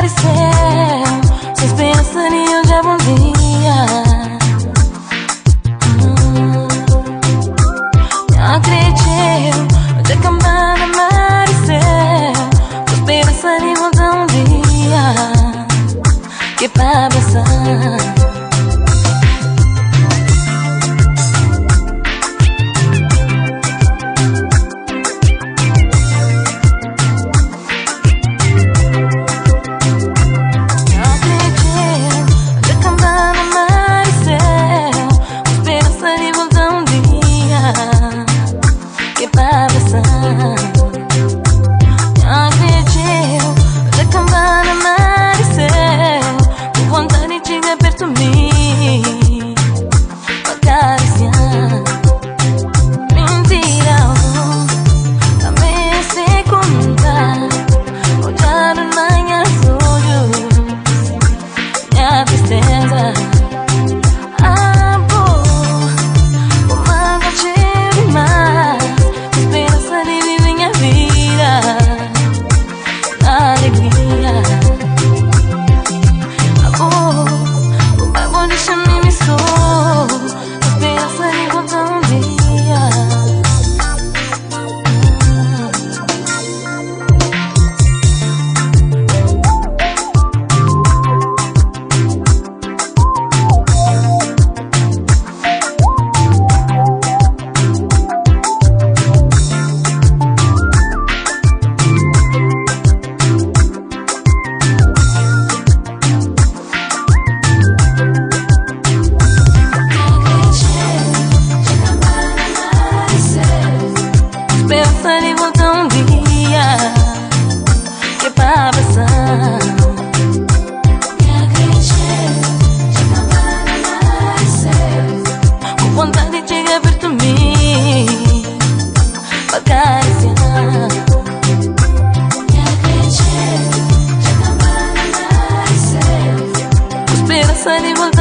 céu, só esperança de hoje é bom dia. Não acredito, hoje é campana, mar e céu, só esperança de voltar um dia que pra passar. Esperança de voltar um dia que pra passar. Me acredito, já acabaram mais céu, com vontade de chegar perto de mim pra acariciar. Me acredito, já acabaram mais céu, com esperança de voltar